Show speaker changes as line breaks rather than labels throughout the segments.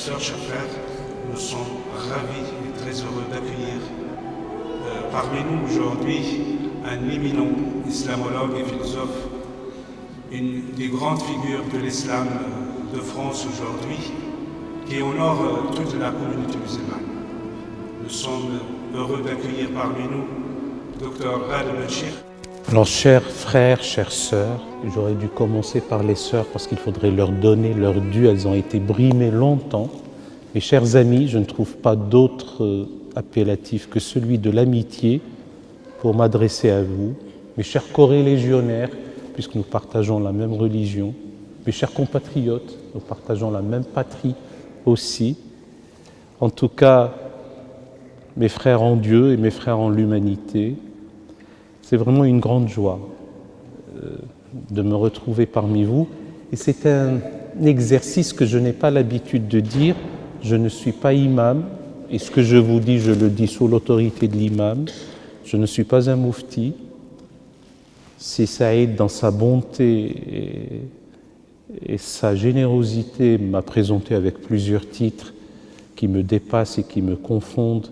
sœurs, chers frères, nous sommes ravis et très heureux d'accueillir parmi nous aujourd'hui un éminent islamologue et philosophe, une des grandes figures de l'islam de France aujourd'hui, qui honore toute la communauté musulmane. Nous sommes heureux d'accueillir parmi nous Dr Ghalib El-Cheikh.
Alors, chers frères, chères sœurs, j'aurais dû commencer par les sœurs parce qu'il faudrait leur donner leur dû. Elles ont été brimées longtemps. Mes chers amis, je ne trouve pas d'autre appellatif que celui de l'amitié pour m'adresser à vous. Mes chers corélégionnaires, puisque nous partageons la même religion. Mes chers compatriotes, nous partageons la même patrie aussi. En tout cas, mes frères en Dieu et mes frères en l'humanité, c'est vraiment une grande joie de me retrouver parmi vous. Et c'est un exercice que je n'ai pas l'habitude de dire. Je ne suis pas imam, et ce que je vous dis, je le dis sous l'autorité de l'imam. Je ne suis pas un moufti. Si Saïd, dans sa bonté et sa générosité, m'a présenté avec plusieurs titres qui me dépassent et qui me confondent.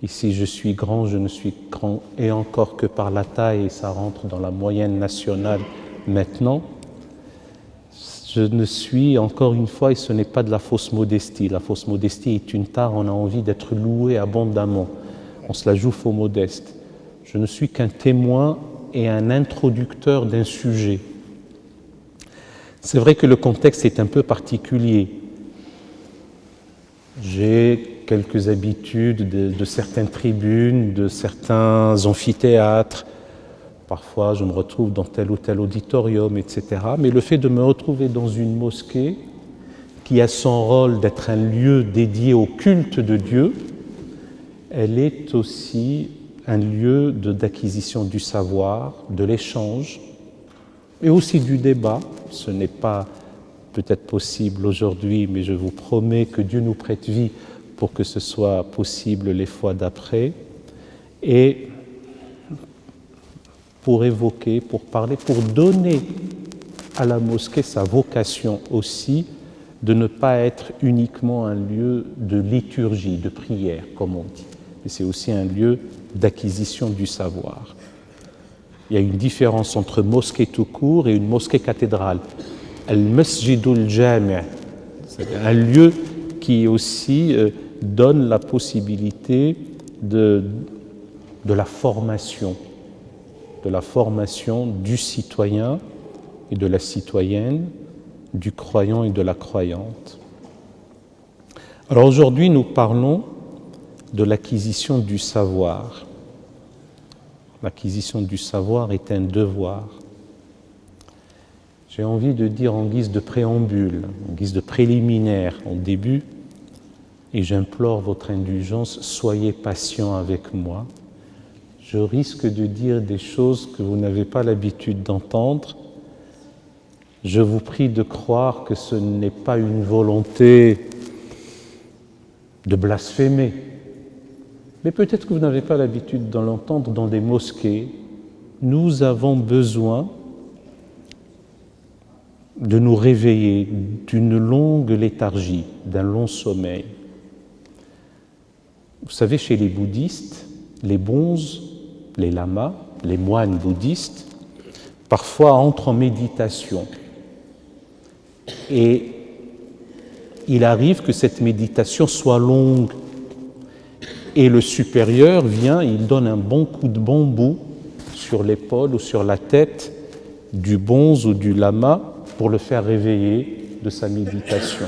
Ici, je suis grand, je ne suis grand, et encore que par la taille, et ça rentre dans la moyenne nationale maintenant. Je ne suis, encore une fois, et ce n'est pas de la fausse modestie. La fausse modestie est une tare, on a envie d'être loué abondamment. On se la joue faux modeste. Je ne suis qu'un témoin et un introducteur d'un sujet. C'est vrai que le contexte est un peu particulier. J'ai quelques habitudes de certaines tribunes, de certains amphithéâtres. Parfois, je me retrouve dans tel ou tel auditorium, etc. Mais le fait de me retrouver dans une mosquée qui a son rôle d'être un lieu dédié au culte de Dieu, elle est aussi un lieu d'acquisition du savoir, de l'échange, et aussi du débat. Ce n'est pas peut-être possible aujourd'hui, mais je vous promets que Dieu nous prête vie pour que ce soit possible les fois d'après, et pour évoquer, pour parler, pour donner à la mosquée sa vocation aussi de ne pas être uniquement un lieu de liturgie, de prière, comme on dit, mais c'est aussi un lieu d'acquisition du savoir. Il y a une différence entre mosquée tout court et une mosquée cathédrale. Al-Masjidul Jami', c'est un lieu qui aussi donne la possibilité de la formation du citoyen et de la citoyenne, du croyant et de la croyante. Alors aujourd'hui, nous parlons de l'acquisition du savoir. L'acquisition du savoir est un devoir. J'ai envie de dire en guise de préambule, en guise de préliminaire, en début, et j'implore votre indulgence, soyez patient avec moi. Je risque de dire des choses que vous n'avez pas l'habitude d'entendre. Je vous prie de croire que ce n'est pas une volonté de blasphémer. Mais peut-être que vous n'avez pas l'habitude de l'entendre dans des mosquées. Nous avons besoin de nous réveiller d'une longue léthargie, d'un long sommeil. Vous savez, chez les bouddhistes, les bonzes, les lamas, les moines bouddhistes, parfois entrent en méditation. Et il arrive que cette méditation soit longue. Et le supérieur vient, il donne un bon coup de bambou sur l'épaule ou sur la tête du bonze ou du lama pour le faire réveiller de sa méditation.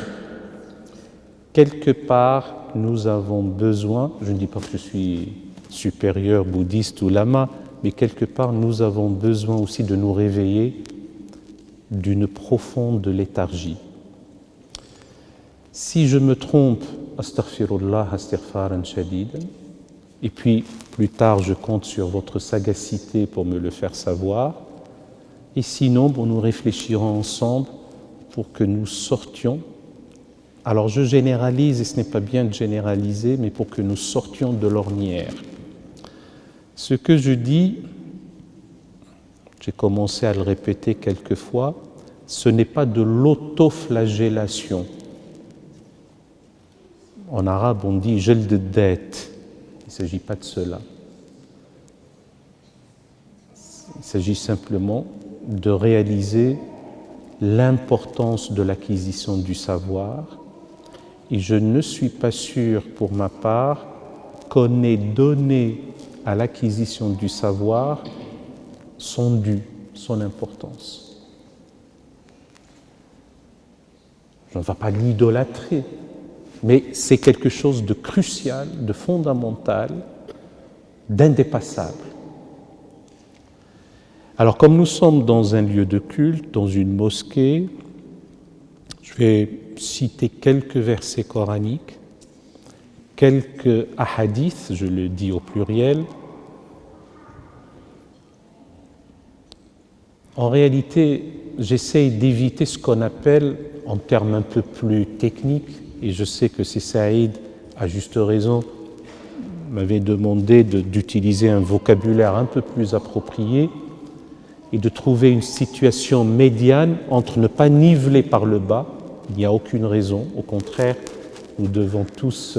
Quelque part, nous avons besoin, je ne dis pas que je suis supérieur, bouddhiste ou lama, mais quelque part, nous avons besoin aussi de nous réveiller d'une profonde léthargie. Si je me trompe, astaghfirullah, astaghfaran shadidan, et puis plus tard je compte sur votre sagacité pour me le faire savoir, et sinon bon, nous réfléchirons ensemble pour que nous sortions. Alors je généralise, et ce n'est pas bien de généraliser, mais pour que nous sortions de l'ornière. Ce que je dis, j'ai commencé à le répéter quelques fois, ce n'est pas de l'autoflagellation. En arabe, on dit « gel de dette ». Il ne s'agit pas de cela. Il s'agit simplement de réaliser l'importance de l'acquisition du savoir. Et je ne suis pas sûr, pour ma part, qu'on ait donné à l'acquisition du savoir son dû, son importance. Je ne vais pas l'idolâtrer, mais c'est quelque chose de crucial, de fondamental, d'indépassable. Alors, comme nous sommes dans un lieu de culte, dans une mosquée, je vais citer quelques versets coraniques, quelques hadiths, je le dis au pluriel. En réalité, j'essaye d'éviter ce qu'on appelle, en termes un peu plus techniques, et je sais que c'est Saïd, à juste raison, m'avait demandé d'utiliser un vocabulaire un peu plus approprié et de trouver une situation médiane entre ne pas niveler par le bas, il n'y a aucune raison, au contraire, nous devons tous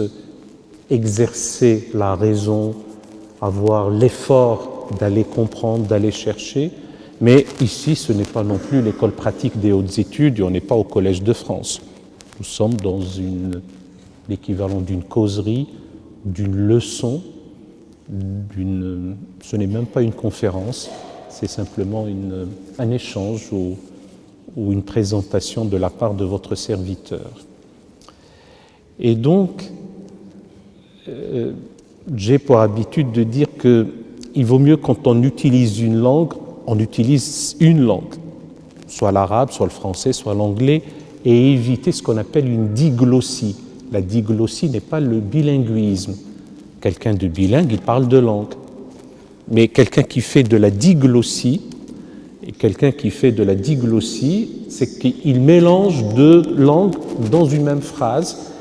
exercer la raison, avoir l'effort d'aller comprendre, d'aller chercher, mais ici ce n'est pas non plus l'école pratique des hautes études et on n'est pas au Collège de France. Nous sommes dans l'équivalent d'une causerie, d'une leçon, ce n'est même pas une conférence, c'est simplement un échange ou une présentation de la part de votre serviteur. Et donc, j'ai pour habitude de dire qu'il vaut mieux quand on utilise une langue, on utilise une langue, soit l'arabe, soit le français, soit l'anglais, et éviter ce qu'on appelle une diglossie. La diglossie n'est pas le bilinguisme. Quelqu'un de bilingue, il parle deux langues. Mais quelqu'un qui fait de la diglossie, c'est qu'il mélange deux langues dans une même phrase.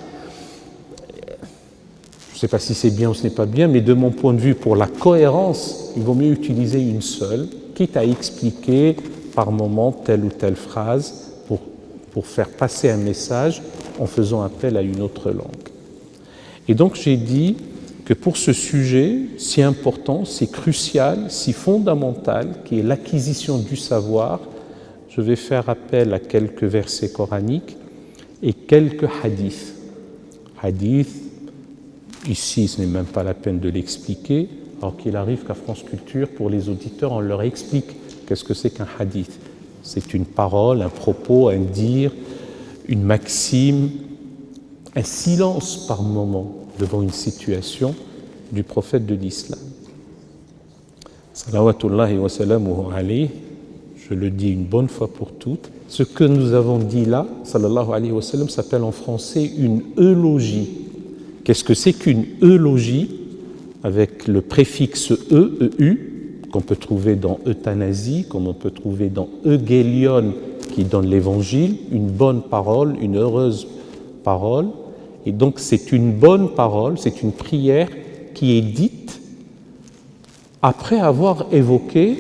Je ne sais pas si c'est bien ou ce n'est pas bien, mais de mon point de vue, pour la cohérence, il vaut mieux utiliser une seule, quitte à expliquer par moment telle ou telle phrase pour faire passer un message en faisant appel à une autre langue. Et donc j'ai dit que pour ce sujet si important, si crucial, si fondamental, qui est l'acquisition du savoir, je vais faire appel à quelques versets coraniques et quelques hadiths. Hadith, ici ce n'est même pas la peine de l'expliquer, alors qu'il arrive qu'à France Culture, pour les auditeurs, on leur explique qu'est-ce que c'est qu'un hadith. C'est une parole, un propos, un dire, une maxime, un silence par moment devant une situation du prophète de l'islam. Salawatullahi wa salamuhu alayhi, je le dis une bonne fois pour toutes, ce que nous avons dit là, sallallahu alayhi wa sallam, s'appelle en français une eulogie. Qu'est-ce que c'est qu'une eulogie? Avec le préfixe e, eu, qu'on peut trouver dans euthanasie, comme on peut trouver dans eugélion, qui donne l'évangile, une bonne parole, une heureuse parole. Et donc c'est une bonne parole, c'est une prière qui est dite après avoir évoqué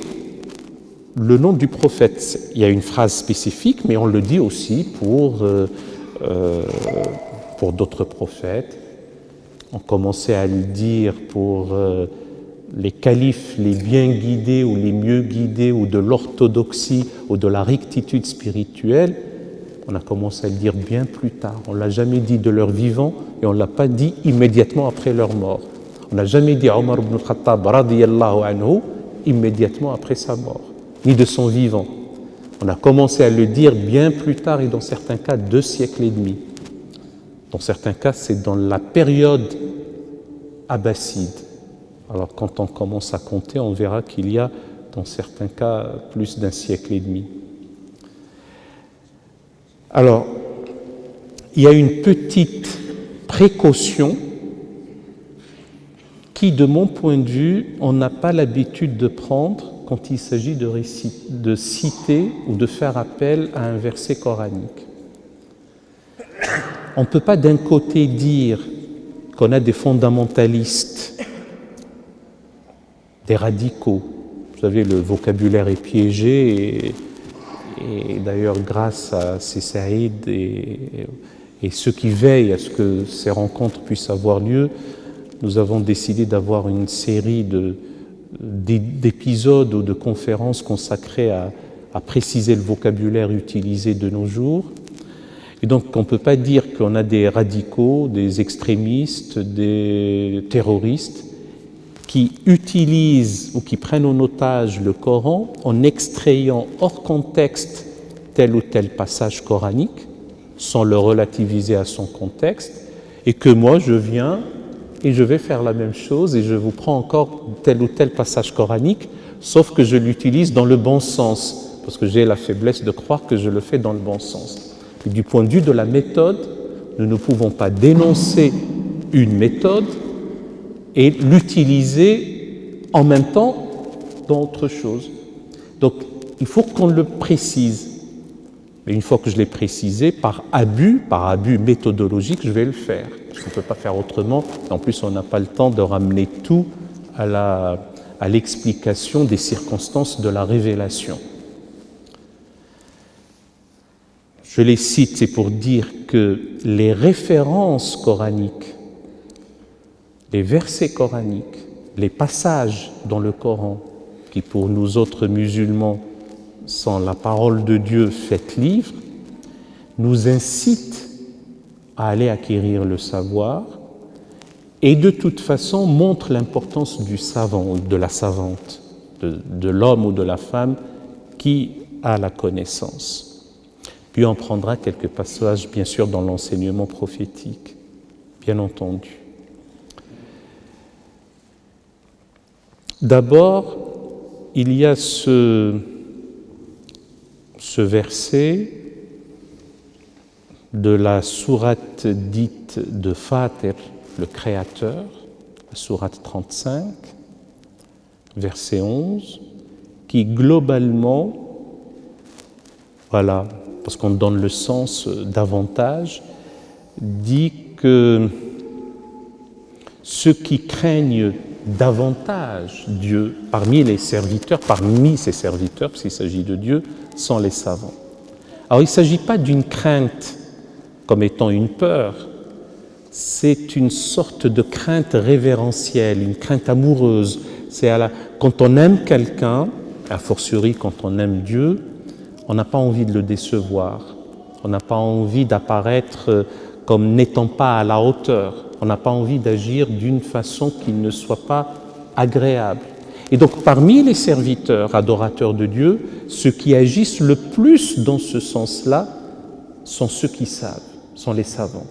le nom du prophète. Il y a une phrase spécifique, mais on le dit aussi pour d'autres prophètes. On commençait à le dire pour les califes les bien guidés ou les mieux guidés ou de l'orthodoxie ou de la rectitude spirituelle. On a commencé à le dire bien plus tard. On ne l'a jamais dit de leur vivant et on ne l'a pas dit immédiatement après leur mort. On n'a jamais dit Omar ibn al-Khattab radiyallahu anhu immédiatement après sa mort, ni de son vivant. On a commencé à le dire bien plus tard et dans certains cas 2 siècles et demi. Dans certains cas, c'est dans la période abbasside. Alors quand on commence à compter, on verra qu'il y a dans certains cas plus d'1 siècle et demi. Alors, il y a une petite précaution qui, de mon point de vue, on n'a pas l'habitude de prendre quand il s'agit de citer ou de faire appel à un verset coranique. On ne peut pas d'un côté dire qu'on a des fondamentalistes, des radicaux. Vous savez, le vocabulaire est piégé et d'ailleurs grâce à Saïd et et ceux qui veillent à ce que ces rencontres puissent avoir lieu, nous avons décidé d'avoir une série d'épisodes ou de conférences consacrées à préciser le vocabulaire utilisé de nos jours. Et donc on ne peut pas dire qu'on a des radicaux, des extrémistes, des terroristes qui utilisent ou qui prennent en otage le Coran en extrayant hors contexte tel ou tel passage coranique, sans le relativiser à son contexte, et que moi je viens et je vais faire la même chose et je vous prends encore tel ou tel passage coranique, sauf que je l'utilise dans le bon sens, parce que j'ai la faiblesse de croire que je le fais dans le bon sens. Et du point de vue de la méthode, nous ne pouvons pas dénoncer une méthode et l'utiliser en même temps dans autre chose. Donc il faut qu'on le précise. Et une fois que je l'ai précisé, par abus méthodologique, je vais le faire. Parce qu'on ne peut pas faire autrement. En plus, on n'a pas le temps de ramener tout à l'explication des circonstances de la révélation. Je les cite, c'est pour dire que les références coraniques, les versets coraniques, les passages dans le Coran, qui pour nous autres musulmans sont la parole de Dieu faite livre, nous incitent à aller acquérir le savoir et de toute façon montrent l'importance du savant ou de la savante, de l'homme ou de la femme qui a la connaissance. Puis on prendra quelques passages, bien sûr, dans l'enseignement prophétique, bien entendu. D'abord, il y a ce verset de la sourate dite de Fatir, le Créateur, la sourate 35, verset 11, qui globalement, voilà, parce qu'on donne le sens davantage, dit que ceux qui craignent davantage Dieu parmi ses serviteurs, parce qu'il s'agit de Dieu, sont les savants. Alors il ne s'agit pas d'une crainte comme étant une peur, c'est une sorte de crainte révérentielle, une crainte amoureuse. C'est quand on aime quelqu'un, a fortiori quand on aime Dieu, on n'a pas envie de le décevoir, on n'a pas envie d'apparaître comme n'étant pas à la hauteur, on n'a pas envie d'agir d'une façon qui ne soit pas agréable. Et donc parmi les serviteurs adorateurs de Dieu, ceux qui agissent le plus dans ce sens-là sont ceux qui savent, sont les savants.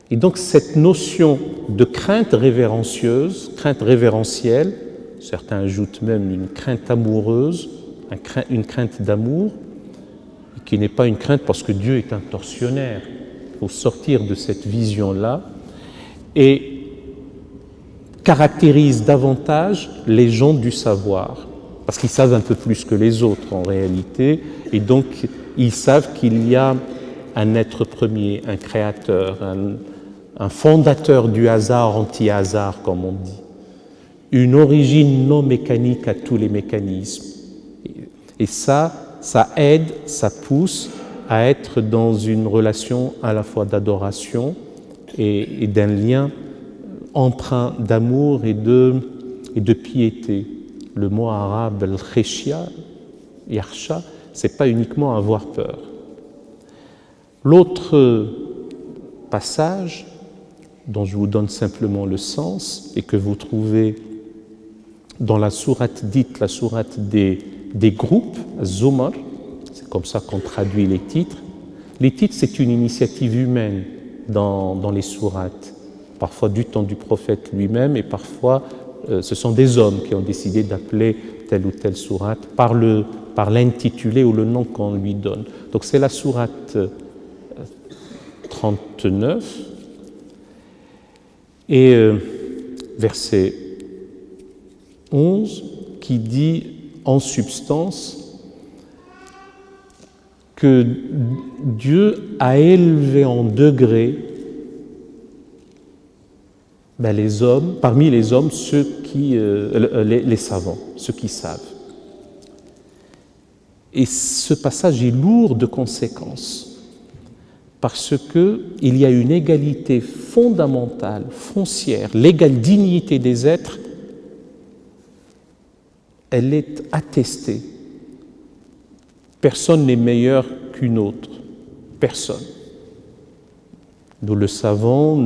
Et donc cette notion de crainte révérencieuse, crainte révérentielle, certains ajoutent même une crainte amoureuse, une crainte d'amour, qui n'est pas une crainte parce que Dieu est un tortionnaire. Il faut sortir de cette vision-là et caractérise davantage les gens du savoir, parce qu'ils savent un peu plus que les autres en réalité, et donc ils savent qu'il y a un être premier, un créateur, un fondateur du hasard anti-hasard, comme on dit, une origine non mécanique à tous les mécanismes. Et ça aide, ça pousse à être dans une relation à la fois d'adoration et d'un lien empreint d'amour et de piété. Le mot arabe, al-khishya, yakhsha, c'est pas uniquement avoir peur. L'autre passage, dont je vous donne simplement le sens, et que vous trouvez dans la sourate dite, la sourate des groupes, Zumar, c'est comme ça qu'on traduit les titres. Les titres, c'est une initiative humaine dans les sourates, parfois du temps du prophète lui-même, et parfois ce sont des hommes qui ont décidé d'appeler telle ou telle sourate par l'intitulé ou le nom qu'on lui donne. Donc c'est la sourate 39 et verset 11 qui dit en substance que Dieu a élevé en degré les hommes, parmi les hommes, ceux qui, les savants, ceux qui savent. Et ce passage est lourd de conséquences, parce qu'il y a une égalité fondamentale, foncière, l'égale dignité des êtres, elle est attestée. Personne n'est meilleur qu'une autre, personne. Nous le savons,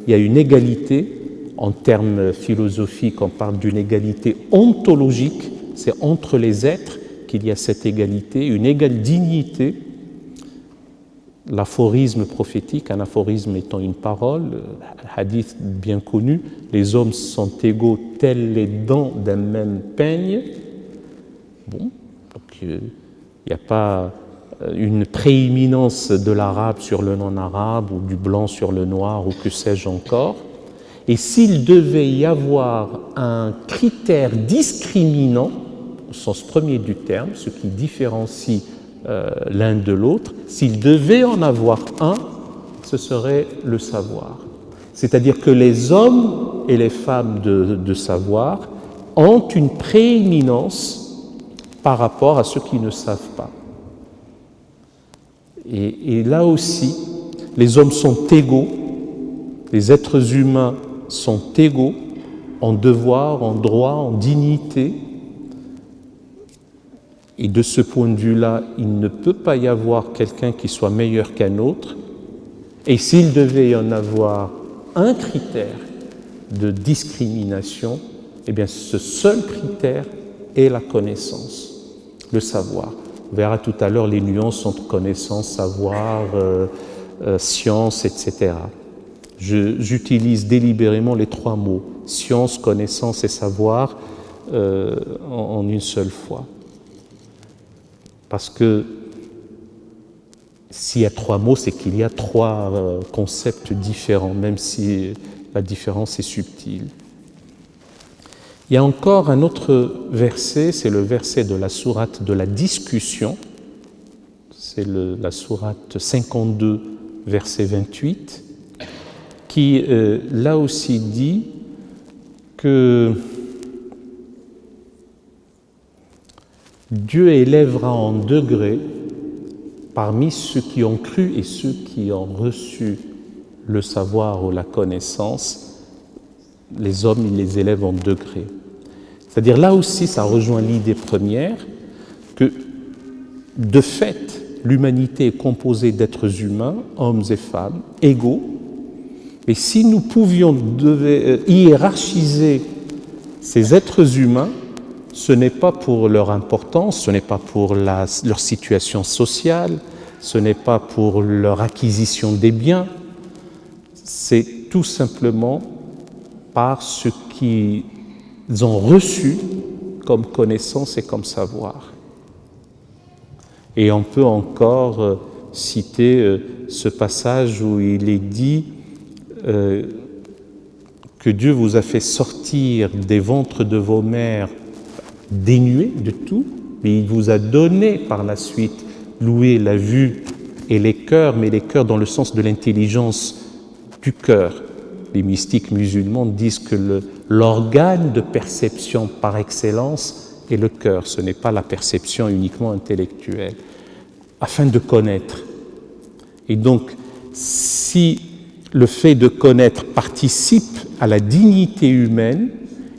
il y a une égalité, en termes philosophiques, on parle d'une égalité ontologique, c'est entre les êtres qu'il y a cette égalité, une égale dignité. L'aphorisme prophétique, un aphorisme étant une parole, un hadith bien connu, les hommes sont égaux tels les dents d'un même peigne. Bon, donc il n'y a pas une prééminence de l'arabe sur le non-arabe ou du blanc sur le noir ou que sais-je encore. Et s'il devait y avoir un critère discriminant, au sens premier du terme, ce qui différencie l'un de l'autre, s'il devait en avoir un, ce serait le savoir. C'est-à-dire que les hommes et les femmes de savoir ont une prééminence par rapport à ceux qui ne savent pas. Et là aussi, les hommes sont égaux, les êtres humains sont égaux en devoir, en droit, en dignité. Et de ce point de vue-là, il ne peut pas y avoir quelqu'un qui soit meilleur qu'un autre. Et s'il devait y en avoir un critère de discrimination, eh bien ce seul critère est la connaissance, le savoir. On verra tout à l'heure les nuances entre connaissance, savoir, science, etc. J'utilise délibérément les trois mots, science, connaissance et savoir, en une seule fois. Parce que s'il y a trois mots, c'est qu'il y a trois concepts différents, même si la différence est subtile. Il y a encore un autre verset, c'est le verset de la sourate de la discussion, c'est la sourate 52, verset 28, qui là aussi dit que Dieu élèvera en degrés parmi ceux qui ont cru et ceux qui ont reçu le savoir ou la connaissance, les hommes, il les élève en degrés. C'est-à-dire là aussi, ça rejoint l'idée première que, de fait, l'humanité est composée d'êtres humains, hommes et femmes, égaux, et si nous pouvions hiérarchiser ces êtres humains, ce n'est pas pour leur importance, ce n'est pas pour leur situation sociale, ce n'est pas pour leur acquisition des biens, c'est tout simplement par ce qu'ils ont reçu comme connaissance et comme savoir. Et on peut encore citer ce passage où il est dit que Dieu vous a fait sortir des ventres de vos mères dénués de tout, mais il vous a donné par la suite l'ouïe, la vue et les cœurs, mais les cœurs dans le sens de l'intelligence du cœur. Les mystiques musulmans disent que l'organe de perception par excellence est le cœur, ce n'est pas la perception uniquement intellectuelle, afin de connaître. Et donc, si le fait de connaître participe à la dignité humaine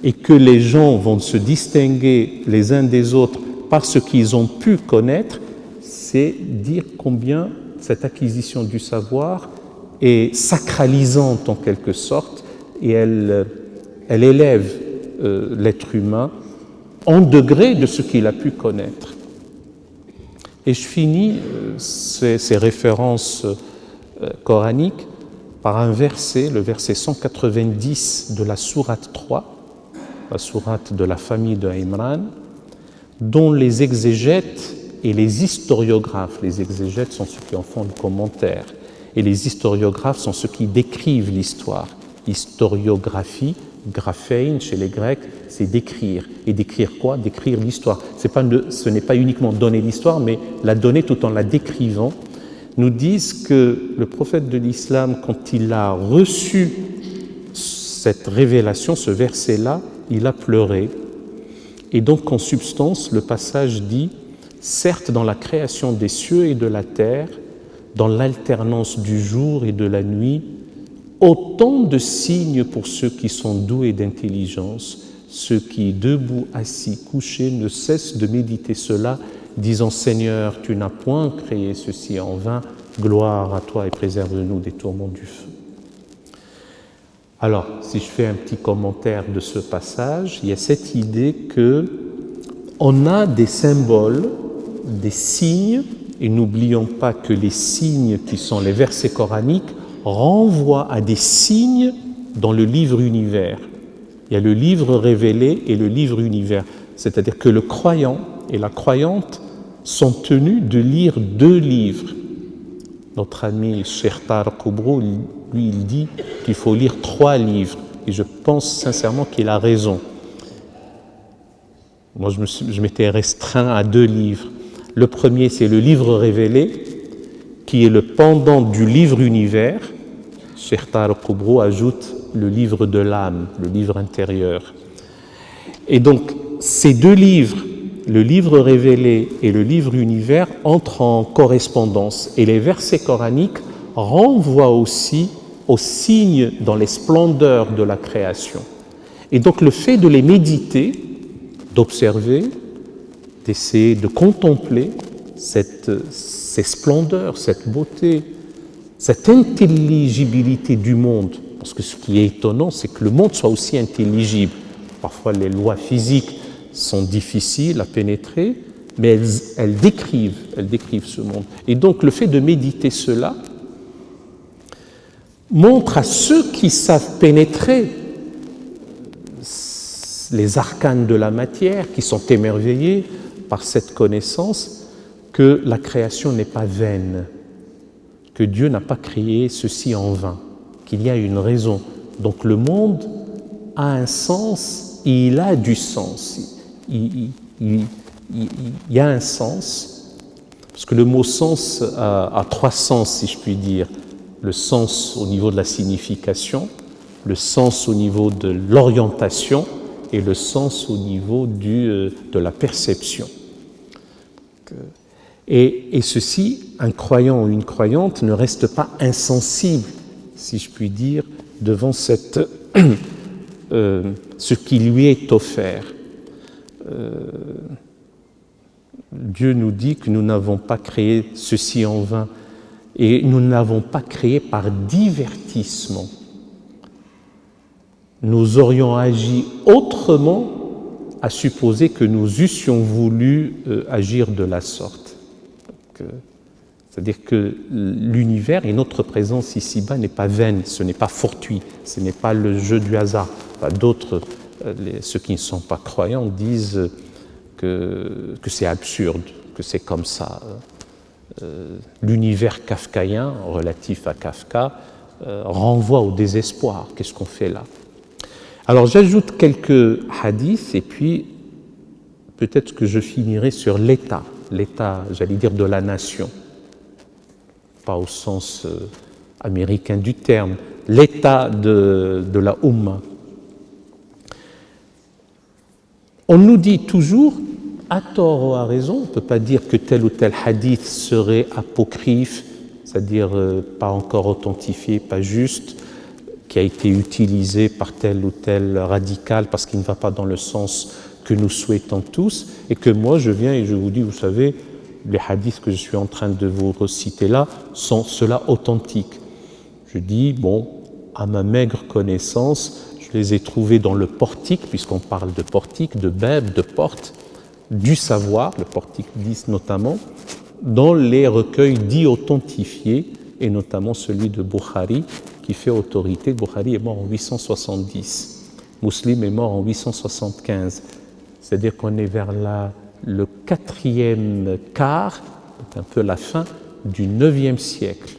et que les gens vont se distinguer les uns des autres par ce qu'ils ont pu connaître, c'est dire combien cette acquisition du savoir est sacralisante en quelque sorte et elle élève l'être humain en degré de ce qu'il a pu connaître. Et je finis ces références coraniques par un verset, le verset 190 de la sourate 3, la sourate de la famille de Imran, dont les exégètes et les historiographes, les exégètes sont ceux qui en font le commentaire, et les historiographes sont ceux qui décrivent l'histoire. Historiographie, graphein chez les Grecs, c'est d'écrire. Et d'écrire quoi? D'écrire l'histoire. Ce n'est pas uniquement donner l'histoire, mais la donner tout en la décrivant. Nous disent que le prophète de l'islam, quand il a reçu cette révélation, ce verset-là, il a pleuré. Et donc, en substance, le passage dit « Certes, dans la création des cieux et de la terre, dans l'alternance du jour et de la nuit, autant de signes pour ceux qui sont doués d'intelligence, ceux qui, debout, assis, couchés, ne cessent de méditer cela, disant « Seigneur, tu n'as point créé ceci en vain, gloire à toi et préserve-nous des tourments du feu. » Alors, si je fais un petit commentaire de ce passage, il y a cette idée qu'on a des symboles, des signes, et n'oublions pas que les signes qui sont les versets coraniques renvoient à des signes dans le livre univers. Il y a le livre révélé et le livre univers, c'est-à-dire que le croyant et la croyante sont tenus de lire 2 livres. Notre ami Cheikh Tariq Koubrou, lui, il dit qu'il faut lire 3 livres, et je pense sincèrement qu'il a raison. Moi, je m'étais restreint à 2 livres. Le premier, c'est le livre révélé, qui est le pendant du livre univers. Cheikh Tariq Koubrou ajoute le livre de l'âme, le livre intérieur. Et donc, ces 2 livres, le livre révélé et le livre univers, entrent en correspondance. Et les versets coraniques renvoient aussi aux signes dans les splendeurs de la création. Et donc, le fait de les méditer, d'observer, d'essayer de contempler ces splendeurs, cette beauté, cette intelligibilité du monde. Parce que ce qui est étonnant, c'est que le monde soit aussi intelligible. Parfois, les lois physiques sont difficiles à pénétrer, mais elles décrivent ce monde. Et donc, le fait de méditer cela montre à ceux qui savent pénétrer les arcanes de la matière, qui sont émerveillés par cette connaissance, que la création n'est pas vaine, que Dieu n'a pas créé ceci en vain, qu'il y a une raison. Donc le monde a un sens, et il a du sens. Il y a un sens, parce que le mot sens a 3 sens, si je puis dire. Le sens au niveau de la signification, le sens au niveau de l'orientation et le sens au niveau de la perception. Et ceci, un croyant ou une croyante ne reste pas insensible, si je puis dire, devant ce qui lui est offert. Dieu nous dit que nous n'avons pas créé ceci en vain, et nous ne l'avons pas créé par divertissement. Nous aurions agi autrement à supposer que nous eussions voulu agir de la sorte. C'est-à-dire que l'univers et notre présence ici-bas n'est pas vaine, ce n'est pas fortuit, ce n'est pas le jeu du hasard. D'autres, ceux qui ne sont pas croyants, disent que c'est absurde, que c'est comme ça. L'univers kafkaïen, relatif à Kafka, renvoie au désespoir. Qu'est-ce qu'on fait là? Alors j'ajoute quelques hadiths et puis peut-être que je finirai sur l'état, j'allais dire de la nation, pas au sens américain du terme, l'état de la Ummah. On nous dit toujours, à tort ou à raison, on ne peut pas dire que tel ou tel hadith serait apocryphe, c'est-à-dire pas encore authentifié, pas juste, qui a été utilisé par tel ou tel radical parce qu'il ne va pas dans le sens que nous souhaitons tous, et que moi je viens et je vous dis, vous savez, les hadiths que je suis en train de vous reciter là sont ceux-là authentiques. Je dis, bon, à ma maigre connaissance, je les ai trouvés dans le portique, puisqu'on parle de portique, de bab, de porte, du savoir, le portique 10 notamment, dans les recueils dits authentifiés, et notamment celui de Bukhari, qui fait autorité. Bukhari est mort en 870, Muslim est mort en 875, c'est-à-dire qu'on est vers le 4e quart, un peu la fin du 9e siècle.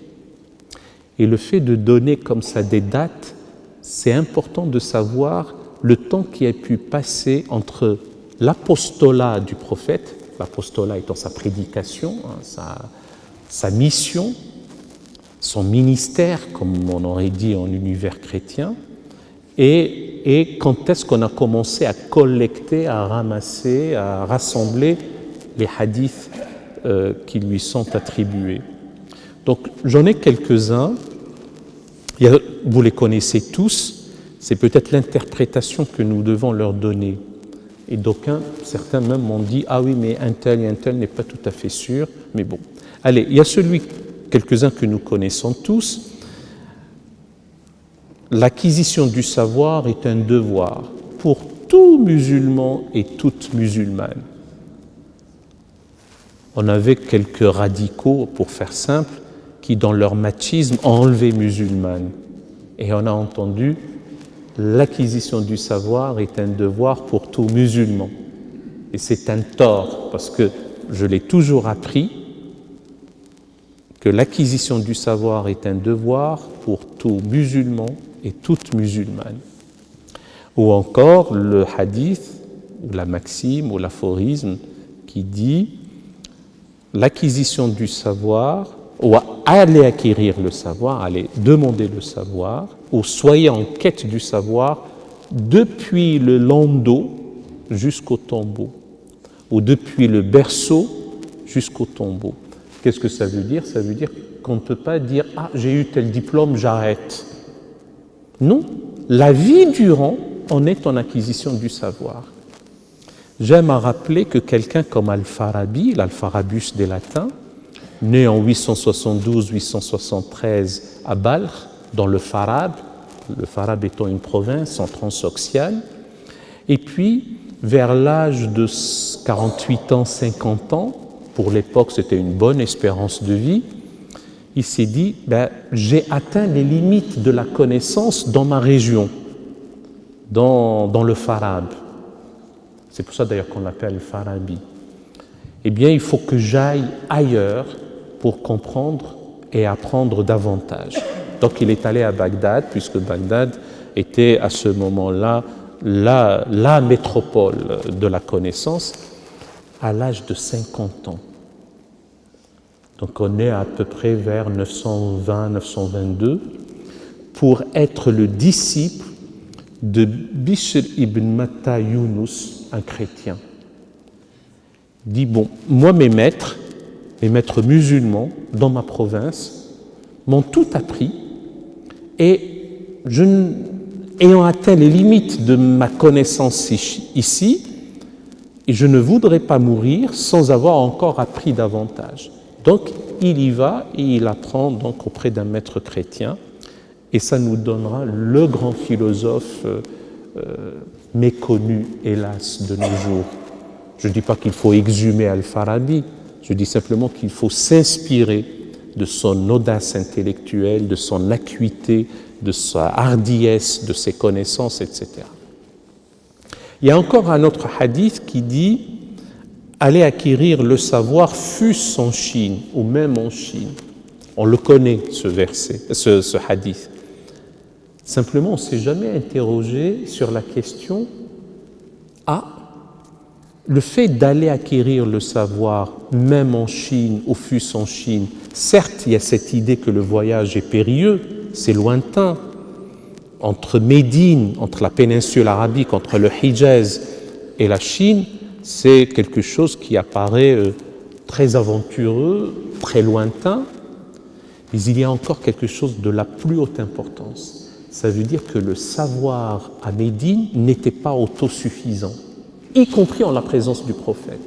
Et le fait de donner comme ça des dates, c'est important de savoir le temps qui a pu passer entre l'apostolat du prophète, l'apostolat étant sa prédication, sa mission, son ministère, comme on aurait dit en univers chrétien, et quand est-ce qu'on a commencé à collecter, à ramasser, à rassembler les hadiths qui lui sont attribués. Donc j'en ai quelques-uns, vous les connaissez tous, c'est peut-être l'interprétation que nous devons leur donner. Et certains même m'ont dit « Ah oui, mais un tel et un tel n'est pas tout à fait sûr. » Mais bon, allez, il y a quelques-uns que nous connaissons tous. L'acquisition du savoir est un devoir pour tout musulman et toute musulmane. On avait quelques radicaux, pour faire simple, qui dans leur machisme ont enlevé musulmane. Et on a entendu l'acquisition du savoir est un devoir pour tout musulman. Et c'est un tort, parce que je l'ai toujours appris, que l'acquisition du savoir est un devoir pour tout musulman et toute musulmane. Ou encore le hadith, ou la maxime, ou l'aphorisme qui dit l'acquisition du savoir, ou aller acquérir le savoir, aller demander le savoir, ou soyez en quête du savoir depuis le landau jusqu'au tombeau, ou depuis le berceau jusqu'au tombeau. Qu'est-ce que ça veut dire? Ça veut dire qu'on ne peut pas dire « Ah, j'ai eu tel diplôme, j'arrête ». Non, la vie durant, on est en acquisition du savoir. J'aime à rappeler que quelqu'un comme Al-Farabi, l'Alpharabus des Latins, né en 872-873 à Balkh, dans le Farab étant une province en Transoxiane, et puis vers l'âge de 48 ans, 50 ans, pour l'époque c'était une bonne espérance de vie, il s'est dit j'ai atteint les limites de la connaissance dans ma région, dans le Farab. C'est pour ça d'ailleurs qu'on l'appelle Farabi. Eh bien, il faut que j'aille ailleurs pour comprendre et apprendre davantage. Donc il est allé à Bagdad, puisque Bagdad était à ce moment-là la métropole de la connaissance, à l'âge de 50 ans. Donc on est à peu près vers 920-922, pour être le disciple de Bishr ibn Matta Yunus, un chrétien. Il dit, moi mes maîtres musulmans dans ma province m'ont tout appris et ayant atteint les limites de ma connaissance ici, et je ne voudrais pas mourir sans avoir encore appris davantage. Donc il y va et il apprend donc auprès d'un maître chrétien, et ça nous donnera le grand philosophe méconnu, hélas, de nos jours. Je ne dis pas qu'il faut exhumer Al-Farabi, je dis simplement qu'il faut s'inspirer de son audace intellectuelle, de son acuité, de sa hardiesse, de ses connaissances, etc. Il y a encore un autre hadith qui dit « Allez acquérir le savoir, fût-ce en Chine, ou même en Chine ». On le connaît, ce verset, ce hadith. Simplement, on ne s'est jamais interrogé sur la question le fait d'aller acquérir le savoir, même en Chine, ou fût-ce en Chine, certes, il y a cette idée que le voyage est périlleux, c'est lointain. Entre Médine, entre la péninsule arabique, entre le Hijaz et la Chine, c'est quelque chose qui apparaît très aventureux, très lointain. Mais il y a encore quelque chose de la plus haute importance. Ça veut dire que le savoir à Médine n'était pas autosuffisant, y compris en la présence du prophète.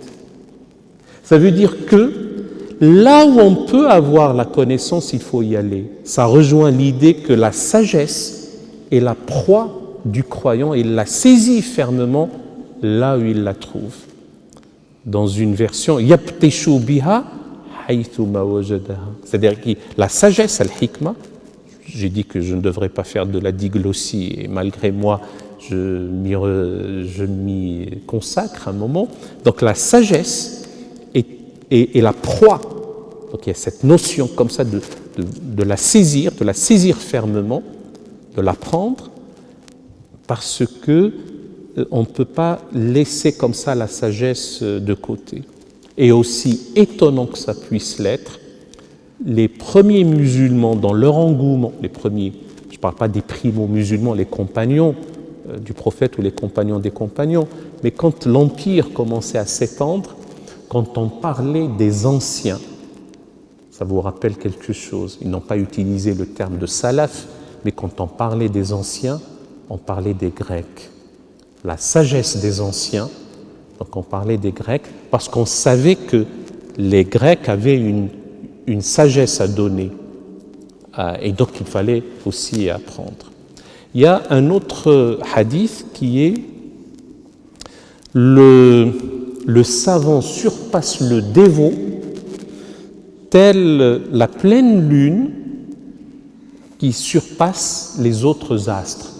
Ça veut dire que là où on peut avoir la connaissance, il faut y aller. Ça rejoint l'idée que la sagesse est la proie du croyant et il la saisit fermement là où il la trouve. Dans une version « yabtishu biha haythu ma wajadaha », c'est-à-dire que la sagesse, al-hikmah, j'ai dit que je ne devrais pas faire de la diglossie et malgré moi, je m'y consacre un moment. Donc la sagesse est la proie. Donc il y a cette notion comme ça de la saisir fermement, de la prendre, parce que on ne peut pas laisser comme ça la sagesse de côté. Et aussi étonnant que ça puisse l'être, les premiers musulmans dans leur engouement, les premiers, je ne parle pas des primo-musulmans, les compagnons du prophète ou les compagnons des compagnons, mais quand l'empire commençait à s'étendre, quand on parlait des anciens, Ça vous rappelle quelque chose? Ils n'ont pas utilisé le terme de salaf, mais quand on parlait des anciens, on parlait des Grecs. La sagesse des anciens, donc on parlait des Grecs, parce qu'on savait que les Grecs avaient une sagesse à donner, et donc il fallait aussi apprendre. Il y a un autre hadith qui est le savant surpasse le dévot telle la pleine lune qui surpasse les autres astres.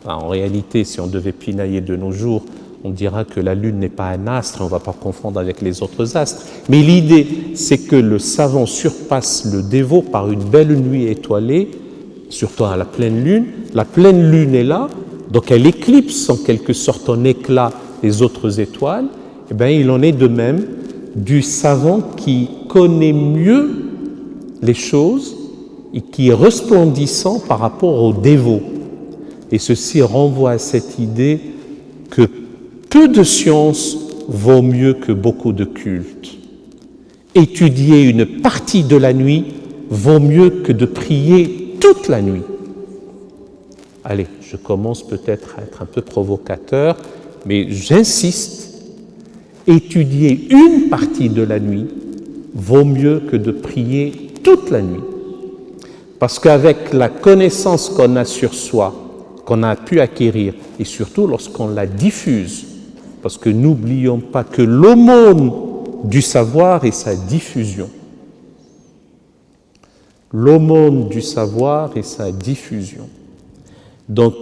Enfin, en réalité, si on devait pinailler de nos jours, on dira que la lune n'est pas un astre, on ne va pas confondre avec les autres astres. Mais l'idée, c'est que le savant surpasse le dévot par une belle nuit étoilée, surtout à la pleine lune. La pleine lune est là, donc elle éclipse en quelque sorte en éclat les autres étoiles. Et bien, il en est de même du savant qui connaît mieux les choses et qui est resplendissant par rapport au dévot. Et ceci renvoie à cette idée que peu de science vaut mieux que beaucoup de culte. Étudier une partie de la nuit vaut mieux que de prier toute la nuit. Allez, je commence peut-être à être un peu provocateur, mais j'insiste, étudier une partie de la nuit vaut mieux que de prier toute la nuit. Parce qu'avec la connaissance qu'on a sur soi, qu'on a pu acquérir, et surtout lorsqu'on la diffuse, parce que n'oublions pas que l'aumône du savoir est sa diffusion. L'aumône du savoir est sa diffusion. Donc,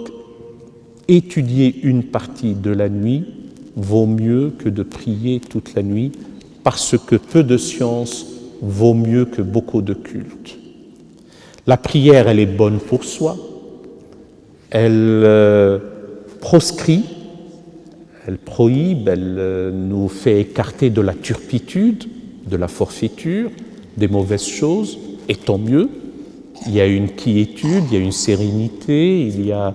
étudier une partie de la nuit vaut mieux que de prier toute la nuit, parce que peu de science vaut mieux que beaucoup de culte. La prière, elle est bonne pour soi, elle proscrit, elle prohibe, elle nous fait écarter de la turpitude, de la forfaiture, des mauvaises choses, et tant mieux. Il y a une quiétude, il y a une sérénité, il y a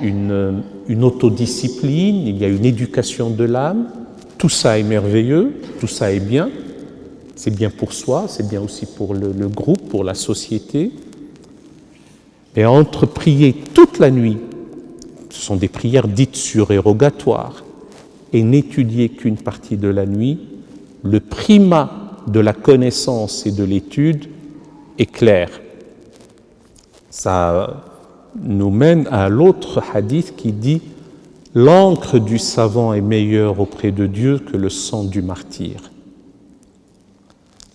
une autodiscipline, il y a une éducation de l'âme. Tout ça est merveilleux, tout ça est bien. C'est bien pour soi, c'est bien aussi pour le groupe, pour la société. Et entre prier toute la nuit, ce sont des prières dites surérogatoires, et n'étudier qu'une partie de la nuit, le primat de la connaissance et de l'étude est clair. Ça nous mène à l'autre hadith qui dit « L'encre du savant est meilleure auprès de Dieu que le sang du martyr. »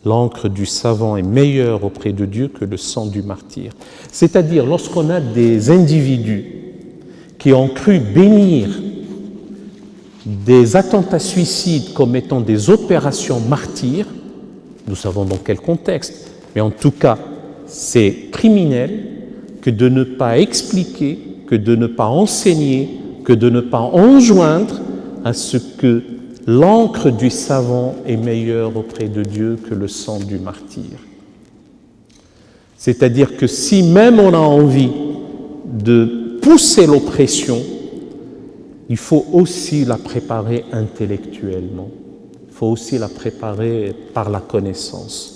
L'encre du savant est meilleure auprès de Dieu que le sang du martyr. C'est-à-dire, lorsqu'on a des individus qui ont cru bénir des attentats suicides comme étant des opérations martyrs, nous savons dans quel contexte, mais en tout cas, c'est criminel que de ne pas expliquer, que de ne pas enseigner, que de ne pas enjoindre à ce que l'encre du savant est meilleure auprès de Dieu que le sang du martyr. C'est-à-dire que si même on a envie de pousser l'oppression, il faut aussi la préparer intellectuellement. Il faut aussi la préparer par la connaissance.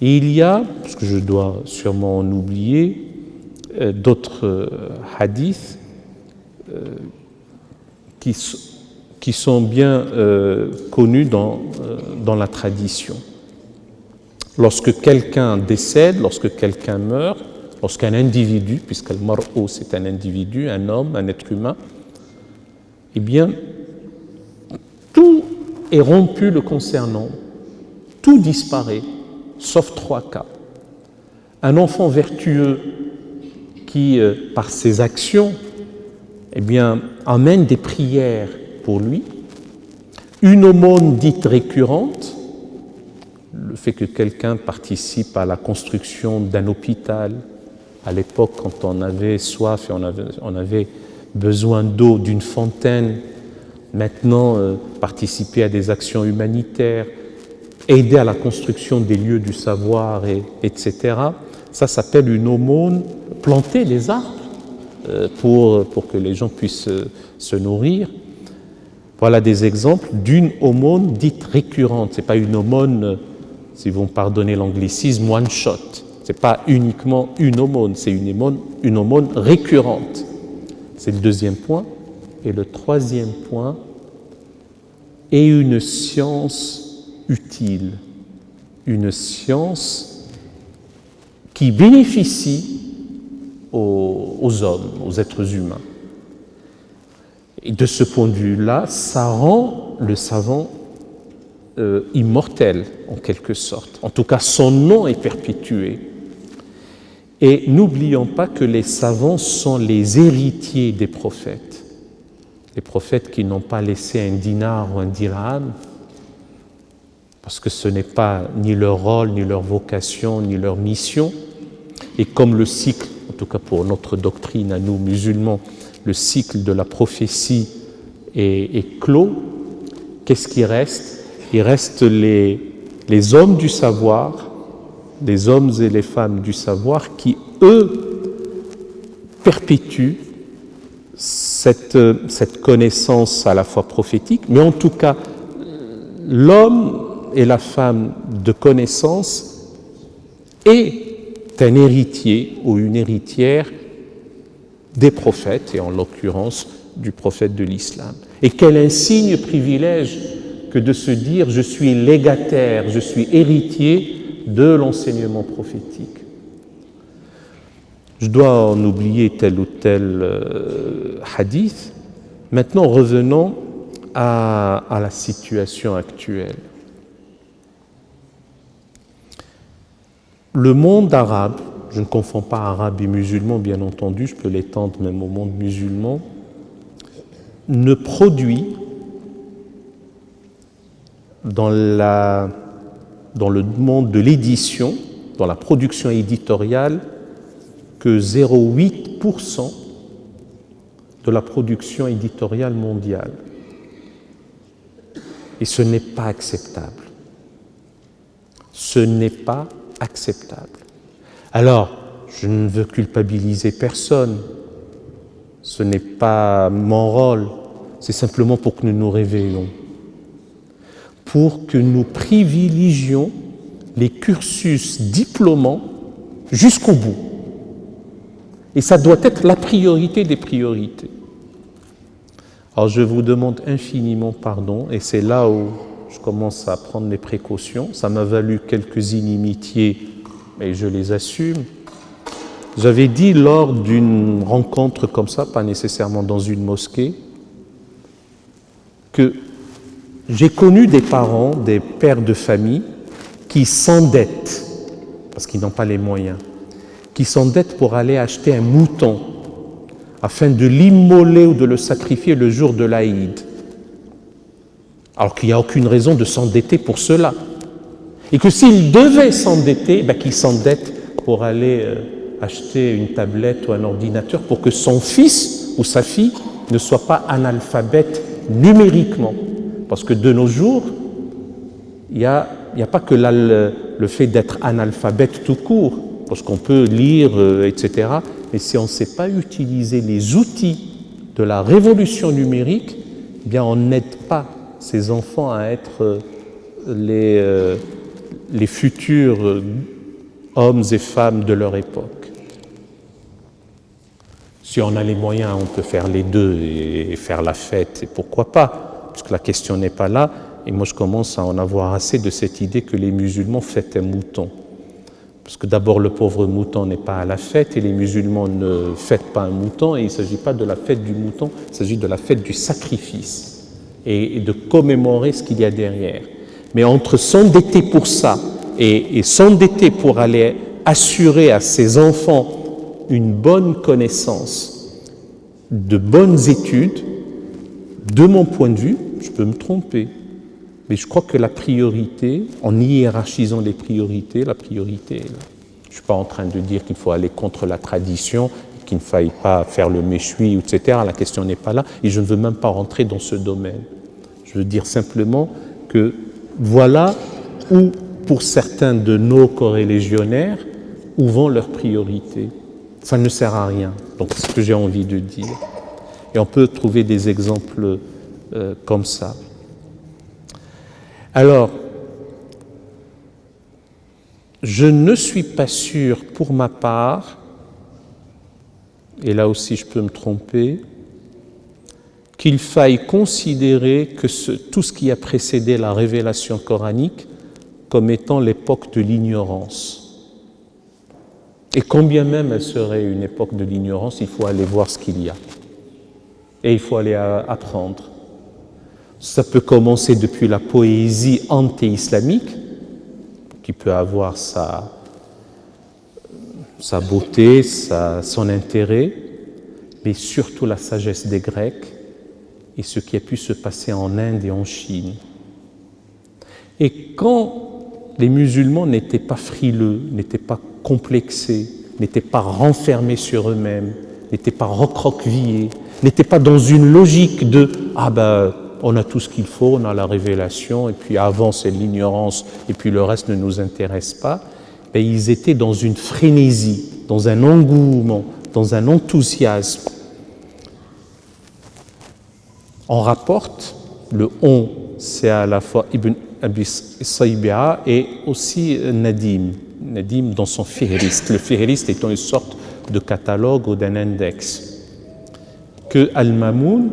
Et il y a, parce que je dois sûrement en oublier, d'autres hadiths qui sont bien connus dans la tradition. Lorsque quelqu'un décède, lorsque quelqu'un meurt, lorsqu'un individu, puisque le mar'u c'est un individu, un homme, un être humain, eh bien, tout est rompu le concernant, tout disparaît, sauf 3 cas. Un enfant vertueux qui, par ses actions, eh bien, amène des prières pour lui, une aumône dite récurrente, le fait que quelqu'un participe à la construction d'un hôpital, à l'époque quand on avait soif et on avait besoin d'eau, d'une fontaine, maintenant participer à des actions humanitaires, aider à la construction des lieux du savoir, etc. Ça s'appelle une aumône, planter des arbres pour que les gens puissent se nourrir. Voilà des exemples d'une aumône dite récurrente. Ce n'est pas une aumône, si vous me pardonnez l'anglicisme, one shot. Ce n'est pas uniquement une aumône, c'est une aumône récurrente. C'est le deuxième point. Et le troisième point est une science utile, une science qui bénéficie aux hommes, aux êtres humains. Et de ce point de vue-là, ça rend le savant immortel, en quelque sorte. En tout cas, son nom est perpétué. Et n'oublions pas que les savants sont les héritiers des prophètes. Les prophètes qui n'ont pas laissé un dinar ou un dirham, parce que ce n'est pas ni leur rôle, ni leur vocation, ni leur mission. Et comme le cycle, en tout cas pour notre doctrine à nous musulmans, le cycle de la prophétie est clos, qu'est-ce qui reste? Il reste les hommes du savoir, les hommes et les femmes du savoir qui, eux, perpétuent cette connaissance à la fois prophétique, mais en tout cas, l'homme et la femme de connaissance est un héritier ou une héritière des prophètes, et en l'occurrence du prophète de l'islam. Et quel insigne privilège que de se dire « je suis légataire, je suis héritier de l'enseignement prophétique ». Je dois en oublier tel ou tel hadith. Maintenant, revenons à la situation actuelle. Le monde arabe, je ne confonds pas arabe et musulman, bien entendu, je peux l'étendre même au monde musulman, ne produit dans le monde de l'édition, dans la production éditoriale, que 0,8% de la production éditoriale mondiale. Et ce n'est pas acceptable. Ce n'est pas acceptable. Alors, je ne veux culpabiliser personne. Ce n'est pas mon rôle. C'est simplement pour que nous nous réveillons. Pour que nous privilégions les cursus diplômants jusqu'au bout. Et ça doit être la priorité des priorités. Alors je vous demande infiniment pardon, et c'est là où je commence à prendre mes précautions. Ça m'a valu quelques inimitiés, mais je les assume. J'avais dit lors d'une rencontre comme ça, pas nécessairement dans une mosquée, que j'ai connu des parents, des pères de famille, qui s'endettent, parce qu'ils n'ont pas les moyens, qui s'endettent pour aller acheter un mouton afin de l'immoler ou de le sacrifier le jour de l'Aïd. Alors qu'il n'y a aucune raison de s'endetter pour cela. Et que s'ils devaient s'endetter, qu'ils s'endettent pour aller acheter une tablette ou un ordinateur pour que son fils ou sa fille ne soit pas analphabète numériquement. Parce que de nos jours, il n'y a pas que le fait d'être analphabète tout court, parce qu'on peut lire, etc. Mais si on ne sait pas utiliser les outils de la révolution numérique, eh bien on n'aide pas ces enfants à être les futurs hommes et femmes de leur époque. Si on a les moyens, on peut faire les deux et faire la fête, et pourquoi pas, parce que la question n'est pas là. Et moi je commence à en avoir assez de cette idée que les musulmans fêtent un mouton. Parce que d'abord, le pauvre mouton n'est pas à la fête et les musulmans ne fêtent pas un mouton et il ne s'agit pas de la fête du mouton, il s'agit de la fête du sacrifice et de commémorer ce qu'il y a derrière. Mais entre s'endetter pour ça et s'endetter pour aller assurer à ses enfants une bonne connaissance, de bonnes études, de mon point de vue, je peux me tromper. Mais je crois que la priorité, en hiérarchisant les priorités, la priorité est là. Je ne suis pas en train de dire qu'il faut aller contre la tradition, qu'il ne faille pas faire le méchoui, etc. La question n'est pas là et je ne veux même pas rentrer dans ce domaine. Je veux dire simplement que voilà où, pour certains de nos corélégionnaires, où vont leurs priorités. Ça ne sert à rien. Donc c'est ce que j'ai envie de dire. Et on peut trouver des exemples comme ça. Alors, je ne suis pas sûr pour ma part, et là aussi je peux me tromper, qu'il faille considérer que tout ce qui a précédé la révélation coranique comme étant l'époque de l'ignorance. Et combien même elle serait une époque de l'ignorance, il faut aller voir ce qu'il y a. Et il faut aller apprendre. Ça peut commencer depuis la poésie anti-islamique, qui peut avoir sa beauté, son intérêt, mais surtout la sagesse des Grecs et ce qui a pu se passer en Inde et en Chine. Et quand les musulmans n'étaient pas frileux, n'étaient pas complexés, n'étaient pas renfermés sur eux-mêmes, n'étaient pas recroquevillés, n'étaient pas dans une logique de « ah ben, on a tout ce qu'il faut, on a la révélation, et puis avant c'est l'ignorance, et puis le reste ne nous intéresse pas », ben, ils étaient dans une frénésie, dans un engouement, dans un enthousiasme. On rapporte, le « on », c'est à la fois Ibn Abi Saybi'a et aussi Nadim. Nadim dans son Fihrist. Le Fihrist étant une sorte de catalogue ou d'un index. Que Al-Mamoun,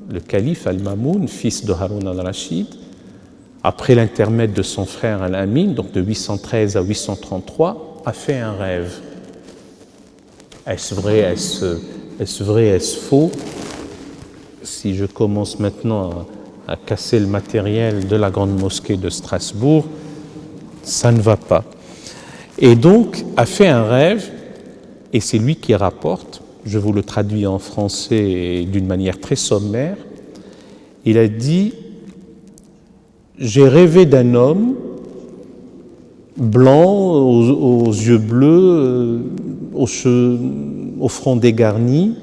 le calife Al-Mamoun, fils de Haroun al-Rachid, après l'intermède de son frère Al-Amin, donc de 813 à 833, a fait un rêve. Est-ce vrai, est-ce faux? Si je commence maintenant à casser le matériel de la grande mosquée de Strasbourg, ça ne va pas. Et donc, a fait un rêve, et c'est lui qui rapporte, je vous le traduis en français d'une manière très sommaire, il a dit « J'ai rêvé d'un homme blanc, aux yeux bleus, au front dégarni,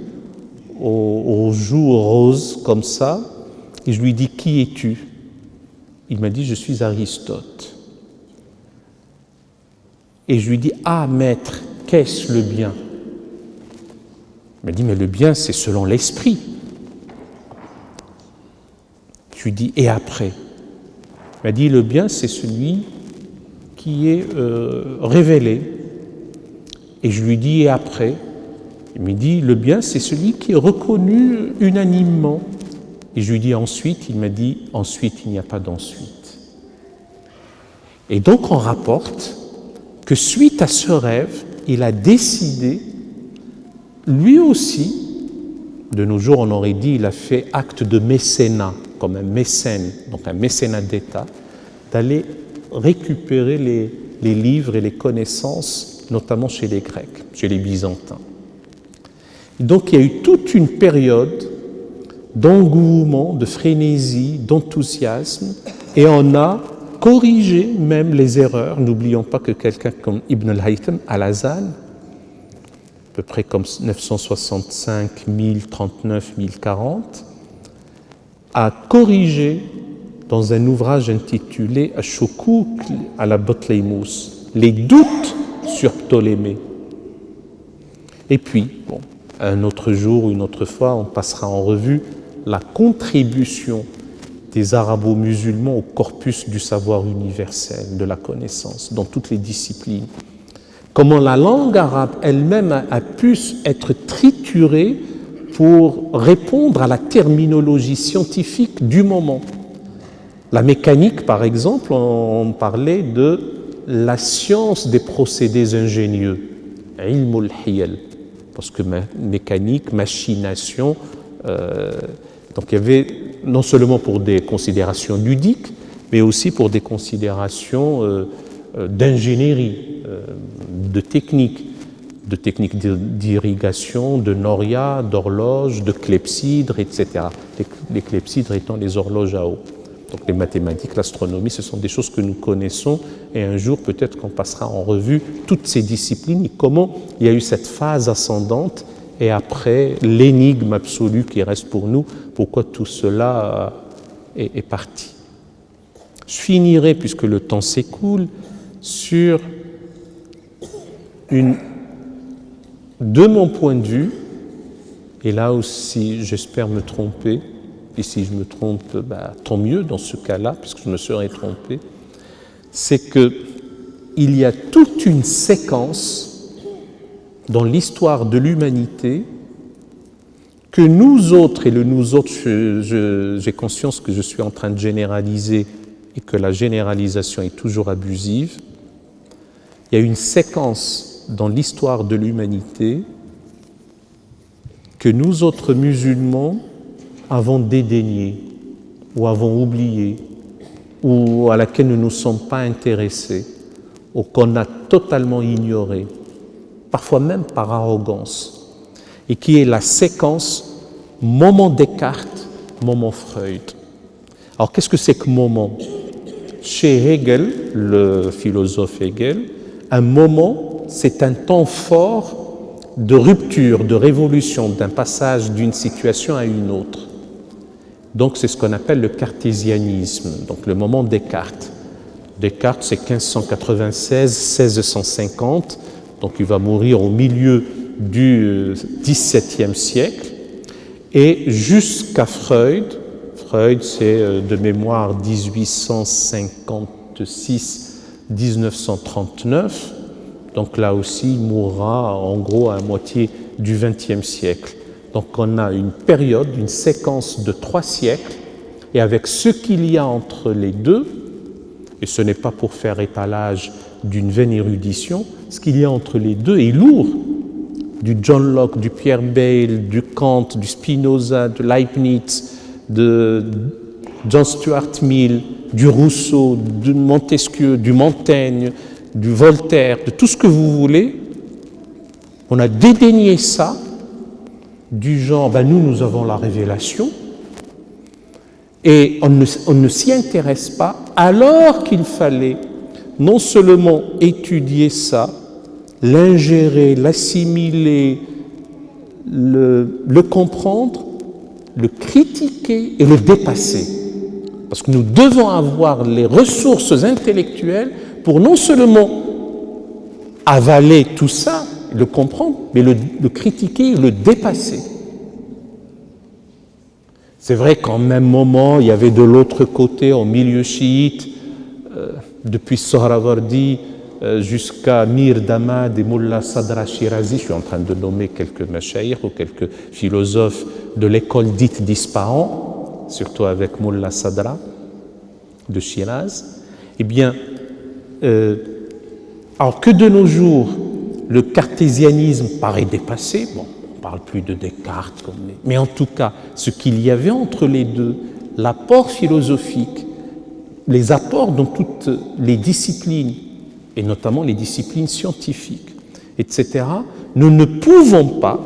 aux joues roses comme ça, et je lui dis « Qui es-tu » Il m'a dit « Je suis Aristote ». Et je lui dis « Ah maître, qu'est-ce le bien ?» Il m'a dit « Mais le bien, c'est selon l'esprit. » Je lui dis « Et après ?» Il m'a dit « Le bien, c'est celui qui est révélé. » Et je lui dis « Et après ?» Il me dit « Le bien, c'est celui qui est reconnu unanimement. » Et je lui dis « Ensuite ?» Il m'a dit « Ensuite, il n'y a pas d'ensuite. » Et donc on rapporte que suite à ce rêve, il a décidé, lui aussi, de nos jours on aurait dit il a fait acte de mécénat, comme un mécène, donc un mécénat d'État, d'aller récupérer les livres et les connaissances, notamment chez les Grecs, chez les Byzantins. Donc il y a eu toute une période d'engouement, de frénésie, d'enthousiasme, et on a corrigé même les erreurs. N'oublions pas que quelqu'un comme Ibn al-Haytham al-Azan, à peu près comme 965, 1039, 1040, a corrigé dans un ouvrage intitulé « Ash-Shukuk ala Batleymous » les doutes sur Ptolémée. Et puis, bon, un autre jour, une autre fois, on passera en revue la contribution des arabo-musulmans au corpus du savoir universel, de la connaissance, dans toutes les disciplines. Comment la langue arabe elle-même a pu être triturée pour répondre à la terminologie scientifique du moment. La mécanique, par exemple, on parlait de la science des procédés ingénieux, ilmul hiyal, parce que mécanique, machination, donc il y avait non seulement pour des considérations ludiques, mais aussi pour des considérations d'ingénierie, de technique d'irrigation, de noria, d'horloge, de clepsydre, etc. Les clepsydres étant les horloges à eau. Donc les mathématiques, l'astronomie, ce sont des choses que nous connaissons, et un jour peut-être qu'on passera en revue toutes ces disciplines et comment il y a eu cette phase ascendante et après l'énigme absolue qui reste pour nous, pourquoi tout cela est parti. Je finirai, puisque le temps s'écoule, sur de mon point de vue, et là aussi j'espère me tromper, et si je me trompe, tant mieux dans ce cas-là, puisque je me serais trompé, c'est qu'il y a toute une séquence dans l'histoire de l'humanité que nous autres, et le nous autres, j'ai conscience que je suis en train de généraliser et que la généralisation est toujours abusive, il y a une séquence dans l'histoire de l'humanité que nous autres musulmans avons dédaigné ou avons oublié ou à laquelle nous ne nous sommes pas intéressés ou qu'on a totalement ignoré, parfois même par arrogance, et qui est la séquence moment Descartes, moment Freud. Alors qu'est-ce que c'est que moment? Chez Hegel, le philosophe Hegel, un moment, c'est un temps fort de rupture, de révolution, d'un passage d'une situation à une autre. Donc c'est ce qu'on appelle le cartésianisme, donc le moment Descartes. Descartes, c'est 1596-1650, donc il va mourir au milieu du XVIIe siècle, et jusqu'à Freud. Freud, c'est de mémoire 1856-1939, donc là aussi il mourra en gros à moitié du XXe siècle. Donc on a une période, une séquence de 3 siècles, et avec ce qu'il y a entre les deux, et ce n'est pas pour faire étalage d'une vaine érudition, ce qu'il y a entre les deux est lourd. Du John Locke, du Pierre Bayle, du Kant, du Spinoza, de Leibniz, de John Stuart Mill, du Rousseau, du Montesquieu, du Montaigne, du Voltaire, de tout ce que vous voulez. On a dédaigné ça, du genre, nous avons la révélation, et on ne s'y intéresse pas, alors qu'il fallait non seulement étudier ça, l'ingérer, l'assimiler, le comprendre, le critiquer et le dépasser. Parce que nous devons avoir les ressources intellectuelles pour non seulement avaler tout ça, le comprendre, mais le critiquer et le dépasser. C'est vrai qu'en même moment, il y avait de l'autre côté, au milieu chiite, depuis Sohrawardi jusqu'à Mir Damad et Mullah Sadra Shirazi, je suis en train de nommer quelques mashaïr ou quelques philosophes de l'école dite d'Ispahan, surtout avec Mullah Sadra de Shiraz. Eh bien, alors que de nos jours, le cartésianisme paraît dépassé, bon, on ne parle plus de Descartes, mais en tout cas, ce qu'il y avait entre les deux, l'apport philosophique, les apports dans toutes les disciplines, et notamment les disciplines scientifiques, etc., nous ne pouvons pas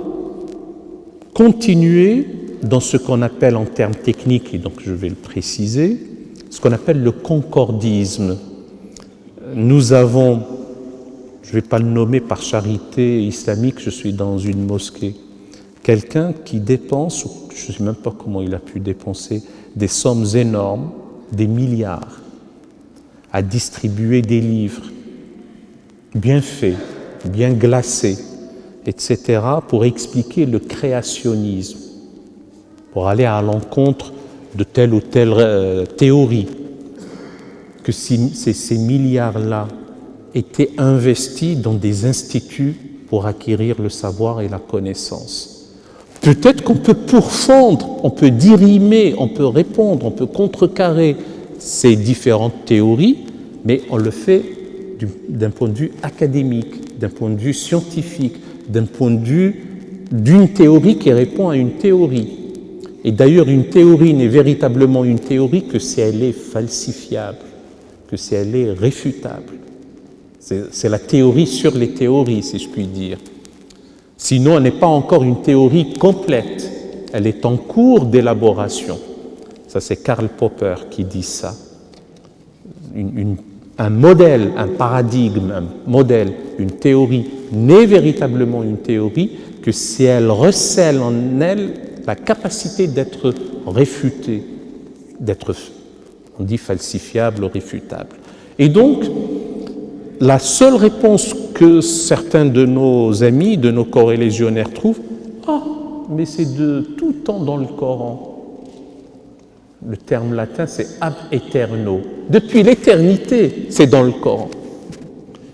continuer dans ce qu'on appelle en termes techniques, et donc je vais le préciser, ce qu'on appelle le concordisme. Nous avons, je ne vais pas le nommer par charité islamique, je suis dans une mosquée, quelqu'un qui dépense, je ne sais même pas comment il a pu dépenser, des sommes énormes, des milliards, à distribuer des livres bien faits, bien glacés, etc., pour expliquer le créationnisme, pour aller à l'encontre de telle ou telle théorie, que si ces milliards-là étaient investis dans des instituts pour acquérir le savoir et la connaissance. Peut-être qu'on peut pourfendre, on peut dirimer, on peut répondre, on peut contrecarrer ces différentes théories, mais on le fait d'un point de vue académique, d'un point de vue scientifique, d'un point de vue d'une théorie qui répond à une théorie. Et d'ailleurs, une théorie n'est véritablement une théorie que si elle est falsifiable, que si elle est réfutable. C'est la théorie sur les théories, si je puis dire. Sinon, elle n'est pas encore une théorie complète. Elle est en cours d'élaboration. Ça, c'est Karl Popper qui dit ça. Un modèle, un paradigme, un modèle, une théorie n'est véritablement une théorie que si elle recèle en elle la capacité d'être réfutée, d'être, on dit falsifiable ou réfutable. Et donc, la seule réponse que certains de nos amis, de nos corélégionnaires trouvent, mais c'est de tout temps dans le Coran. Le terme latin, c'est ab aeterno. Depuis l'éternité, c'est dans le Coran.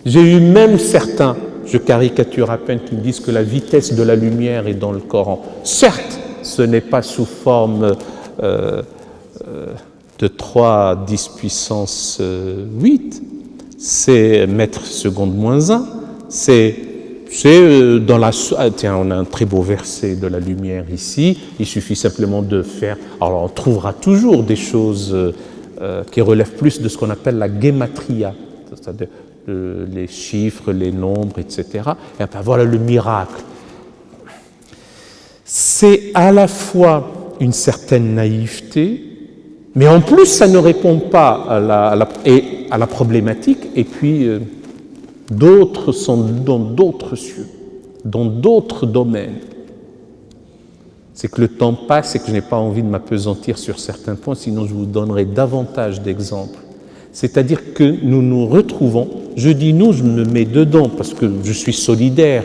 J'ai eu même certains, je caricature à peine, qui me disent que la vitesse de la lumière est dans le Coran. Certes, ce n'est pas sous forme de 3 10 puissance 8, c'est mètre seconde moins 1, c'est dans la... Tiens, on a un très beau verset de la lumière ici, il suffit simplement de faire... Alors on trouvera toujours des choses qui relèvent plus de ce qu'on appelle la gematria, c'est-à-dire les chiffres, les nombres, etc. Et après, voilà le miracle. C'est à la fois une certaine naïveté, mais en plus ça ne répond pas à la problématique, et puis d'autres sont dans d'autres cieux, dans d'autres domaines. C'est que le temps passe et que je n'ai pas envie de m'appesantir sur certains points, sinon je vous donnerai davantage d'exemples. C'est-à-dire que nous nous retrouvons, je dis nous, je me mets dedans parce que je suis solidaire,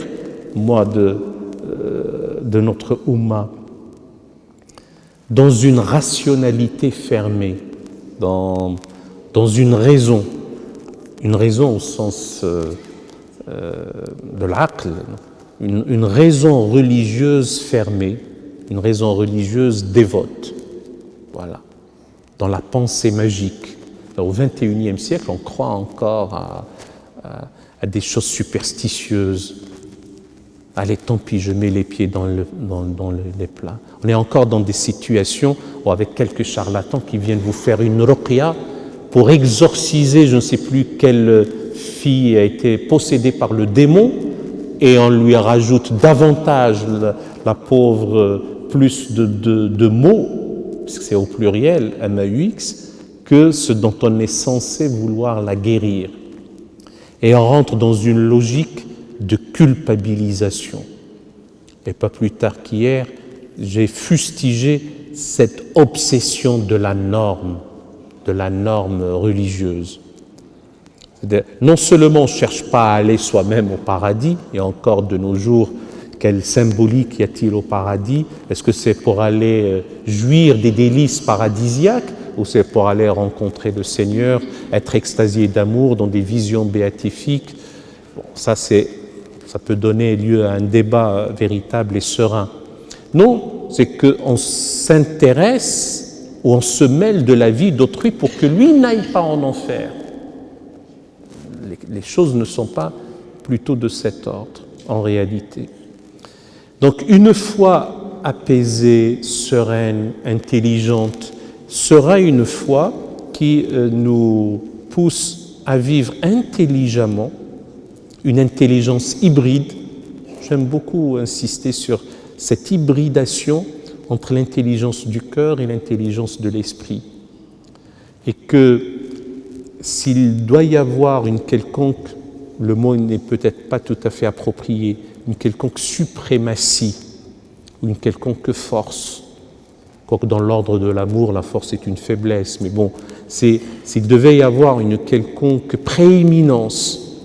moi, de notre Oumma, dans une rationalité fermée, dans une raison au sens de l'aql, une raison religieuse fermée, une raison religieuse dévote, voilà, dans la pensée magique. Au XXIe siècle, on croit encore à des choses superstitieuses. Allez, tant pis, je mets les pieds dans les plats. On est encore dans des situations où avec quelques charlatans qui viennent vous faire une ruqya pour exorciser, je ne sais plus quelle fille a été possédée par le démon, et on lui rajoute davantage, la pauvre, plus de mots, puisque c'est au pluriel, M-A-U-X, que ce dont on est censé vouloir la guérir. Et on rentre dans une logique de culpabilisation. Et pas plus tard qu'hier, j'ai fustigé cette obsession de la norme religieuse. C'est-à-dire, non seulement on ne cherche pas à aller soi-même au paradis, et encore de nos jours, quelle symbolique y a-t-il au paradis? Est-ce que c'est pour aller jouir des délices paradisiaques, ou c'est pour aller rencontrer le Seigneur, être extasié d'amour dans des visions béatifiques? Bon, ça peut donner lieu à un débat véritable et serein. Non, c'est qu'on s'intéresse ou on se mêle de la vie d'autrui pour que lui n'aille pas en enfer. Les choses ne sont pas plutôt de cet ordre, en réalité. Donc, une foi apaisée, sereine, intelligente, sera une foi qui nous pousse à vivre intelligemment, une intelligence hybride. J'aime beaucoup insister sur cette hybridation entre l'intelligence du cœur et l'intelligence de l'esprit. Et que s'il doit y avoir une quelconque, le mot n'est peut-être pas tout à fait approprié, une quelconque suprématie ou une quelconque force, quoique dans l'ordre de l'amour, la force est une faiblesse, mais bon, s'il devait y avoir une quelconque prééminence,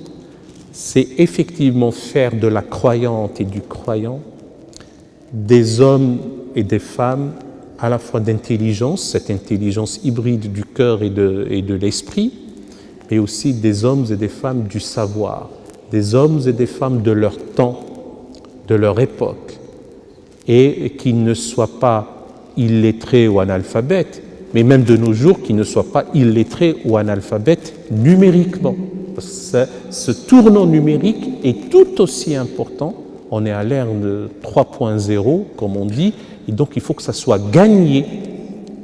c'est effectivement faire de la croyante et du croyant des hommes et des femmes à la fois d'intelligence, cette intelligence hybride du cœur et de l'esprit, mais aussi des hommes et des femmes du savoir, des hommes et des femmes de leur temps, de leur époque, et qui ne soient pas illettrés ou analphabètes, mais même de nos jours, qui ne soient pas illettrés ou analphabètes numériquement. Ce tournant numérique est tout aussi important. On est à l'ère de 3.0, comme on dit, et donc il faut que ça soit gagné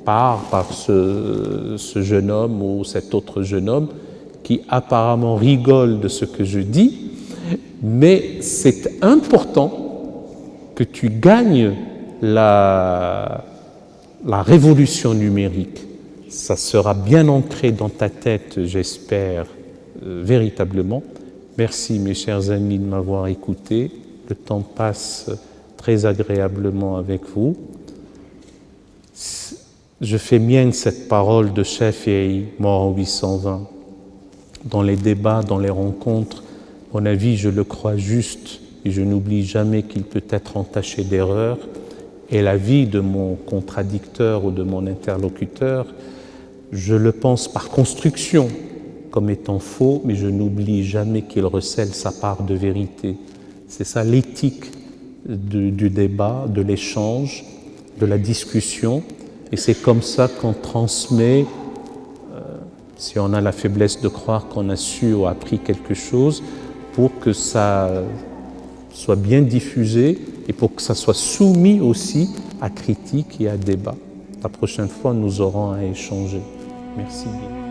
par ce jeune homme ou cet autre jeune homme qui apparemment rigole de ce que je dis, mais c'est important que tu gagnes la révolution numérique. Ça sera bien ancré dans ta tête, j'espère, véritablement. Merci mes chers amis de m'avoir écouté. Le temps passe très agréablement avec vous. Je fais mienne cette parole de Shafi'i, mort en 820. Dans les débats, dans les rencontres, mon avis, je le crois juste et je n'oublie jamais qu'il peut être entaché d'erreurs. Et l'avis de mon contradicteur ou de mon interlocuteur, je le pense par construction comme étant faux, mais je n'oublie jamais qu'il recèle sa part de vérité. C'est ça l'éthique du débat, de l'échange, de la discussion, et c'est comme ça qu'on transmet, si on a la faiblesse de croire qu'on a su ou appris quelque chose, pour que ça soit bien diffusé et pour que ça soit soumis aussi à critique et à débat. La prochaine fois, nous aurons à échanger. Merci bien.